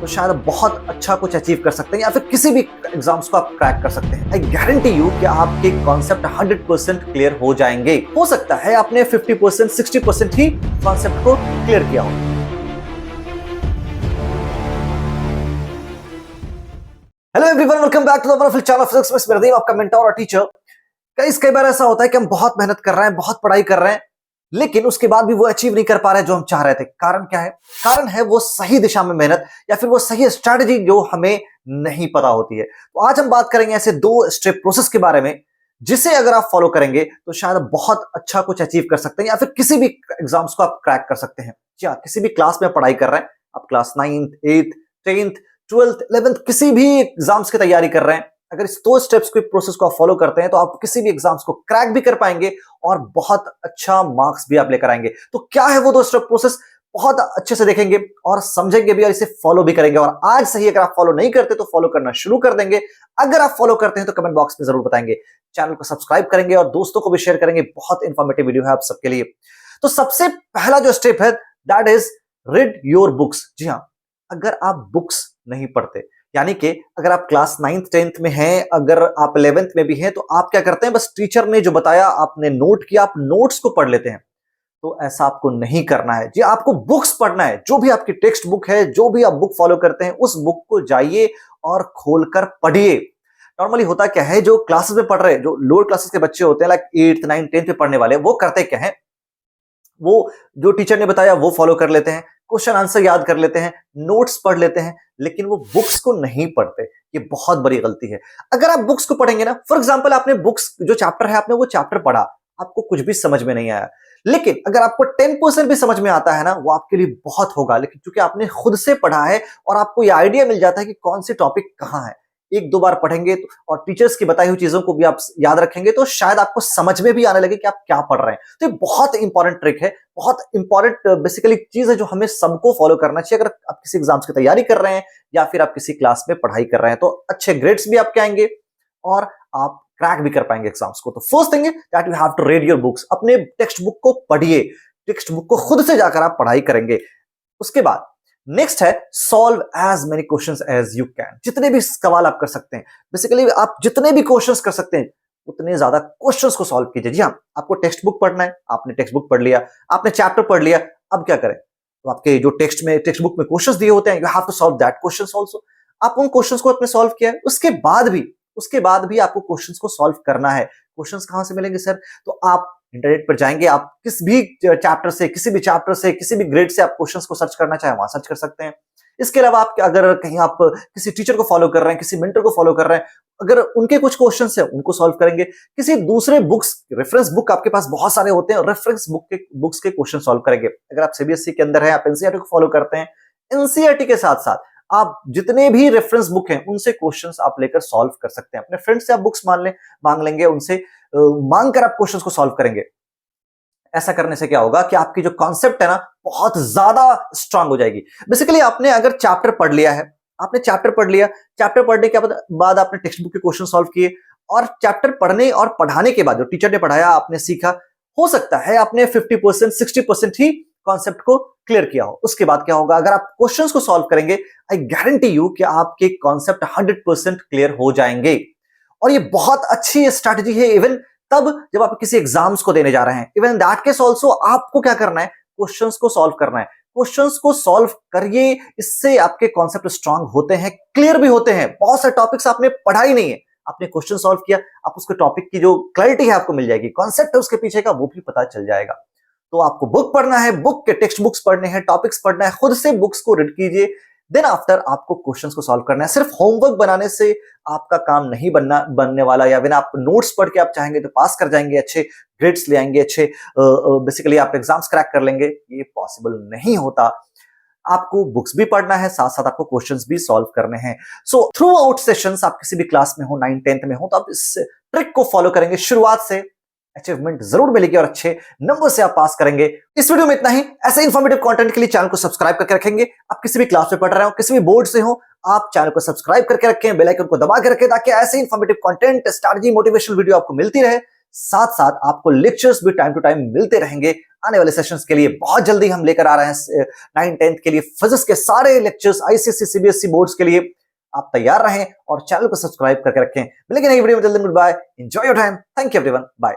तो शायद बहुत अच्छा कुछ अचीव कर सकते हैं या फिर किसी भी एग्जाम्स को आप क्रैक कर सकते हैं। आई गारंटी यू कि आपके कॉन्सेप्ट 100% क्लियर हो जाएंगे। हो सकता है आपने 50% 60% ही कॉन्सेप्ट को क्लियर किया हो। Hello everyone, welcome back to the wonderful channel of physics with Pradeep, आपका मेंटर और टीचर। कई बार ऐसा होता है कि हम बहुत मेहनत कर रहे हैं, बहुत पढ़ाई कर रहे हैं, लेकिन उसके बाद भी वो अचीव नहीं कर पा रहे हैं जो हम चाह रहे थे। कारण क्या है? कारण है वो सही दिशा में मेहनत या फिर वो सही स्ट्रेटजी जो हमें नहीं पता होती है। तो आज हम बात करेंगे ऐसे 2 स्टेप प्रोसेस के बारे में, जिसे अगर आप फॉलो करेंगे तो शायद बहुत अच्छा कुछ अचीव कर सकते हैं या फिर किसी भी एग्जाम्स को आप क्रैक कर सकते हैं। क्या किसी भी क्लास में पढ़ाई कर रहे हैं, आप class 9th 8th 10th 12th 11th किसी भी एग्जाम्स की तैयारी कर रहे हैं, अगर इस 2 स्टेप्स के प्रोसेस को आप फॉलो करते हैं तो आप किसी भी एग्जाम्स को क्रैक भी कर पाएंगे और बहुत अच्छा मार्क्स भी आप लेकर आएंगे। तो क्या है वो 2 स्टेप प्रोसेस, बहुत अच्छे से देखेंगे और समझेंगे भी और इसे फॉलो भी करेंगे। और आज से ही अगर आप फॉलो नहीं करते तो फॉलो करना शुरू कर देंगे। अगर आप फॉलो करते हैं तो कमेंट बॉक्स में जरूर बताएंगे। चैनल को सब्सक्राइब करेंगे और दोस्तों को भी शेयर करेंगे। बहुत इंफॉर्मेटिव वीडियो है आप सबके लिए। तो सबसे पहला जो स्टेप है that is read your books. जी हाँ, अगर आप बुक्स नहीं पढ़ते, यानी कि अगर आप क्लास 9th 10th में हैं, अगर आप 11th में भी हैं, तो आप क्या करते हैं, बस टीचर ने जो बताया आपने नोट किया, आप नोट्स को पढ़ लेते हैं। तो ऐसा आपको नहीं करना है जी, आपको बुक्स पढ़ना है। जो भी आपकी टेक्स्ट बुक है, जो भी आप बुक फॉलो करते हैं, उस बुक को जाइए और खोलकर पढ़िए। नॉर्मली होता क्या है, जो क्लासेस में पढ़ रहे हैं, जो लोअर क्लासेस के बच्चे होते हैं, लाइक 8th 9th 10th में पढ़ने वाले, वो करते क्या है, वो जो टीचर ने बताया वो फॉलो कर लेते हैं, क्वेश्चन आंसर याद कर लेते हैं, नोट्स पढ़ लेते हैं, लेकिन वो बुक्स को नहीं पढ़ते। ये बहुत बड़ी गलती है। अगर आप बुक्स को पढ़ेंगे ना, फॉर एग्जांपल आपने बुक्स जो चैप्टर है, आपने वो चैप्टर पढ़ा, आपको कुछ भी समझ में नहीं आया, लेकिन अगर आपको 10% भी समझ में आता है ना, वो आपके लिए बहुत होगा। लेकिन क्योंकि आपने खुद से पढ़ा है और आपको ये आइडिया मिल जाता है कि कौन से टॉपिक कहां है, 1-2 बार पढ़ेंगे और टीचर्स की बताई हुई चीजों को भी आप याद रखेंगे, तो शायद आपको समझ में भी आने लगे कि आप क्या पढ़ रहे हैं। तो ये बहुत इंपॉर्टेंट ट्रिक है, बहुत इंपॉर्टेंट बेसिकली चीज है जो हमें सबको फॉलो करना चाहिए। अगर आप किसी एग्जाम्स की तैयारी कर रहे हैं या फिर आप किसी क्लास में पढ़ाई कर रहे हैं, तो अच्छे ग्रेड्स भी आपके आएंगे और आप क्रैक भी कर पाएंगे एग्जाम्स को। तो first thing that you have to read your books. अपने टेक्स्ट बुक को पढ़िए, टेक्स्ट बुक को खुद से जाकर आप पढ़ाई करेंगे। उसके बाद नेक्स्ट है solve as many questions as you can. जितने भी सवाल आप कर सकते हैं, बेसिकली आप जितने भी क्वेश्चंस कर सकते हैं, उतने ज्यादा क्वेश्चंस को सॉल्व कीजिए। जी हाँ, आपको टेक्स्ट बुक पढ़ना है, आपने टेक्स्ट बुक पढ़ लिया, आपने चैप्टर पढ़ लिया, अब क्या करें, तो आपके जो टेक्स्ट बुक में क्वेश्चंस दिए होते हैं, you have to solve that questions also. आप उन क्वेश्चंस को अपने सॉल्व किया है, उसके बाद भी आपको क्वेश्चंस को सॉल्व करना है। क्वेश्चंस कहां से मिलेंगे सर? तो आप इंटरनेट पर जाएंगे, आप किसी भी चैप्टर से, किसी भी ग्रेड से आप क्वेश्चंस को सर्च करना चाहे वहां सर्च कर सकते हैं। इसके अलावा आप अगर कहीं आप किसी टीचर को फॉलो कर रहे हैं, किसी मेंटर को फॉलो कर रहे हैं, अगर उनके कुछ क्वेश्चंस हैं उनको सॉल्व करेंगे। किसी दूसरे बुक्स, रेफरेंस बुक आपके पास बहुत सारे होते हैं, रेफरेंस बुक्स के क्वेश्चन सॉल्व करेंगे। अगर आप सीबीएसई के अंदर है, आप एनसीईआरटी को फॉलो करते हैं, एनसीईआरटी के साथ साथ आप जितने भी रेफरेंस बुक हैं उनसे क्वेश्चंस आप लेकर सॉल्व कर सकते हैं। अपने फ्रेंड से आप बुक्स मांग लेंगे, उनसे मांग कर आप क्वेश्चंस को सॉल्व करेंगे। ऐसा करने से क्या होगा कि आपकी जो कॉन्सेप्ट है ना, बहुत ज्यादा स्ट्रांग हो जाएगी। बेसिकली आपने अगर चैप्टर पढ़ लिया है, चैप्टर पढ़ने के बाद आपने टेक्स्ट बुक के क्वेश्चन सॉल्व किए, और चैप्टर पढ़ने और पढ़ाने के बाद जो टीचर ने पढ़ाया आपने सीखा, हो सकता है आपने 50% 60% ही कॉन्सेप्ट को क्लियर किया हो। उसके बाद क्या होगा, अगर आप क्वेश्चंस को सॉल्व करेंगे, आई गारंटी यू कि आपके कॉन्सेप्ट 100% क्लियर हो जाएंगे। और ये बहुत अच्छी स्ट्रैटेजी है इवन तब जब आप किसी एग्जाम्स को देने जा रहे हैं। Even in that case also आपको क्या करना है, क्वेश्चंस को सॉल्व करना है। क्वेश्चंस को सॉल्व करिए, इससे आपके कॉन्सेप्ट स्ट्रांग होते हैं, क्लियर भी होते हैं। बहुत सारे टॉपिक्स आपने पढ़ा ही नहीं है, आपने क्वेश्चन सॉल्व किया, आप उसके टॉपिक की जो क्लैरिटी है आपको मिल जाएगी, कॉन्सेप्ट है उसके पीछे का वो भी पता चल जाएगा। तो आपको बुक पढ़ना है, बुक के टेक्स्ट बुक्स पढ़ने हैं, टॉपिक्स पढ़ना है, खुद से बुक्स को रीड कीजिए। देन आफ्टर आपको क्वेश्चंस को सॉल्व करना है। सिर्फ होमवर्क बनाने से आपका काम नहीं बनने वाला, या फिर आप नोट्स पढ़ के आप चाहेंगे तो पास कर जाएंगे, अच्छे ग्रेड्स ले आएंगे, अच्छे बेसिकली आप एग्जाम्स क्रैक कर लेंगे, ये पॉसिबल नहीं होता। आपको बुक्स भी पढ़ना है, साथ साथ आपको क्वेश्चंस भी सॉल्व करने हैं। सो थ्रू आउट सेशंस, आप किसी भी क्लास में हो, 9th 10th में हो, तो आप इस ट्रिक को फॉलो करेंगे, शुरुआत से अचीवमेंट जरूर मिलेगी और अच्छे नंबर से आप पास करेंगे। इस वीडियो में इतना ही। ऐसे इन्फॉर्मेटिव कंटेंट के लिए चैनल को सब्सक्राइब करके रखेंगे। आप किसी भी क्लास में पढ़ रहे हो, किसी भी बोर्ड से हो, आप चैनल को सब्सक्राइब करके रखें, बेल आइकन को दबा के रखें, ताकि ऐसे informative content, strategy, motivational video आपको मिलती रहे। साथ साथ आपको लेक्चर्स भी टाइम टू टाइम मिलते रहेंगे आने वाले सेशंस के लिए। बहुत जल्दी हम लेकर आ रहे हैं 9th-10th के लिए फिजिक्स के सारे लेक्चर्स आईसीएसई सीबीएसई बोर्ड्स के लिए। आप तैयार रहें और चैनल को सब्सक्राइब करके रखें। मिलेंगे नई वीडियो में, जल्दी। Good bye, enjoy your time, thank you everyone, bye.